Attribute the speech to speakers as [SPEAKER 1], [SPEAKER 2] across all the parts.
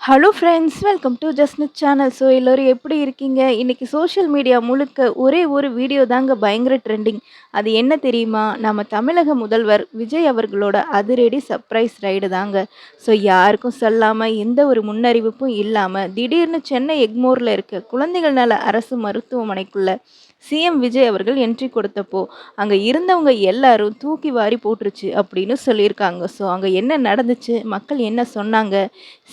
[SPEAKER 1] Hello friends, welcome to Jasnith channel. So எல்லோரும் எப்படி இருக்கீங்க? இன்றைக்கி சோஷியல் மீடியா முழுக்க ஒரே ஒரு வீடியோ தாங்க பயங்கர ட்ரெண்டிங். அது என்ன தெரியுமா? நம்ம தமிழக முதல்வர் விஜய் அவர்களோட அதிரடி சர்ப்ரைஸ் ரைடு தாங்க. ஸோ யாருக்கும் சொல்லாமல் எந்த ஒரு முன்னறிவிப்பும் இல்லாமல் திடீர்னு சென்னை எக்மோரில் இருக்க குழந்தைகள் நல அரசு மருத்துவமனைக்குள்ள சிஎம் விஜய் அவர்கள் என்ட்ரி கொடுத்தப்போ அங்கே இருந்தவங்க எல்லாரும் தூக்கி வாரி போட்டுருச்சு அப்படின்னு சொல்லியிருக்காங்க. ஸோ அங்கே என்ன நடந்துச்சு, மக்கள் என்ன சொன்னாங்க,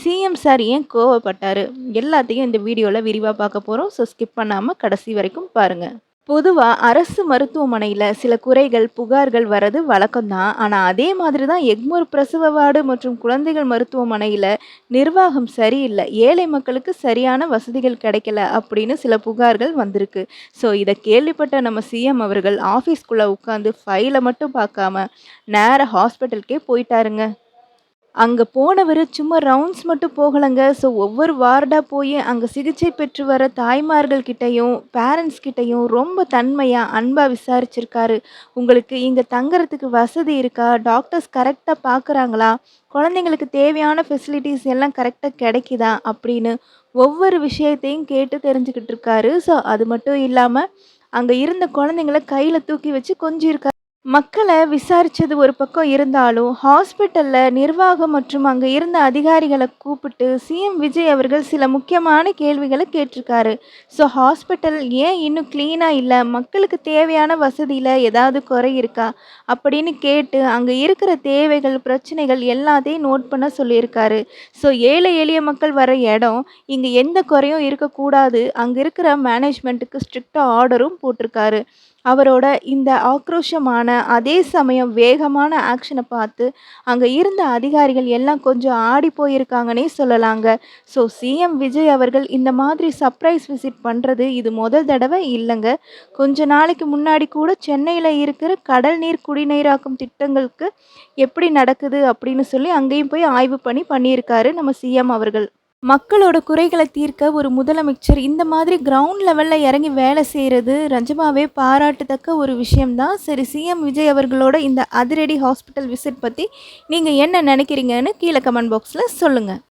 [SPEAKER 1] சிஎம் சார் ஏன் கோவப்பட்டாரு, எல்லாத்தையும் இந்த வீடியோவில் விரிவாக பார்க்க போகிறோம். ஸோ ஸ்கிப் பண்ணாமல் கடைசி வரைக்கும் பாருங்கள். பொதுவா அரசு மருத்துவமனையில சில குறைகள், புகார்கள் வரது வழக்கம்தான். ஆனா, அதே மாதிரி தான் எக்மோர் பிரசவ வார்டு மற்றும் குழந்தைகள் மருத்துவமனையில நிர்வாகம் சரியில்ல, ஏழை மக்களுக்கு சரியான வசதிகள் கிடைக்கல அப்படின்னு சில புகார்கள் வந்திருக்கு. ஸோ, இத கேள்விப்பட்ட நம்ம சிஎம் அவர்கள் ஆஃபீஸ்க்குள்ள உட்காந்து ஃபைல மட்டும் பார்க்காம நேரா ஹாஸ்பிட்டலுக்கே போயிட்டாருங்க. அங்க போனவரு சும்மா ரவுண்ட்ஸ் மட்டும் போகலங்க. ஸோ ஒவ்வொரு வார்டா போய் அங்க சிகிச்சை பெற்று வர தாய்மார்கள் கிட்டயும், பேரண்ட்ஸ் கிட்டயும் ரொம்ப தன்மையா, அன்பா விசாரிச்சிருக்காரு. உங்களுக்கு இங்க தங்குறதுக்கு வசதி இருக்கா? டாக்டர்ஸ் கரெக்ட்டா பார்க்குறாங்களா? குழந்தைங்களுக்கு தேவையான ஃபெசிலிட்டிஸ் எல்லாம் கரெக்ட்டா கிடைக்குதா? அப்படின்னு ஒவ்வொரு விஷயத்தையும் கேட்டு தெரிஞ்சுக்கிட்டு இருக்காரு. ஸோ அது மட்டும் இல்லாம, அங்க இருந்த குழந்தைங்கள கையில தூக்கி வச்சு கொஞ்சியிருக்காரு. மக்கள விசாரிச்சது ஒரு பக்கம் இருந்தாலும், ஹாஸ்பிட்டல்ல நிர்வாகம் மற்றும் அங்க இருந்த அதிகாரிகள கூப்பிட்டு சிஎம் விஜய் அவர்கள் சில முக்கியமான கேள்விகள கேட்டிருக்காரு. ஸோ ஹாஸ்பிட்டல் ஏன் இன்னும் கிளீனா இல்ல? மக்களுக்கு தேவையான வசதியில ஏதாவது குறை இருக்கா? அப்படின்னு கேட்டு அங்க இருக்கிற தேவைகள், பிரச்சனைகள் எல்லாத்தையும் நோட் பண்ண சொல்லியிருக்காரு. ஸோ ஏழை எளிய மக்கள் வர இடம், இங்க எந்த குறையும் இருக்கக்கூடாது. அங்க இருக்கிற மேனேஜ்மெண்ட்டுக்கு ஸ்ட்ரிக்ட்டா ஆர்டரும் போட்டிருக்காரு. அவரோட இந்த ஆக்ரோஷமான, அதே சமயம் வேகமான ஆக்ஷன பார்த்து, அங்க இருந்த அதிகாரிகள் எல்லாம் கொஞ்சம் ஆடி போயிருக்காங்கன்னே சொல்லலாங்க. ஸோ சிஎம் விஜய் அவர்கள் இந்த மாதிரி சர்ப்ரைஸ் விசிட் பண்றது இது முதல் தடவ இல்லங்க. கொஞ்ச நாளைக்கு முன்னாடி கூட சென்னையில இருக்கிற கடல் நீர் குடிநீராக்கும் திட்டங்களுக்கு எப்படி நடக்குது அப்படின்னு சொல்லி அங்கேயும் போய் ஆய்வு பண்ணியிருக்காரு நம்ம சிஎம் அவர்கள். மக்களோட குறைகளை தீர்க்க ஒரு முதலமைச்சர் இந்த மாதிரி கிரவுண்ட் லெவலில் இறங்கி வேலை செய்கிறது நிஜமாவே பாராட்டத்தக்க ஒரு விஷயம்தான். சரி, சிஎம் விஜய் அவர்களோட இந்த அதிரடி ஹாஸ்பிட்டல் விசிட் பற்றி நீங்கள் என்ன நினைக்கிறீங்கன்னு கீழே கமெண்ட் பாக்ஸில் சொல்லுங்கள்.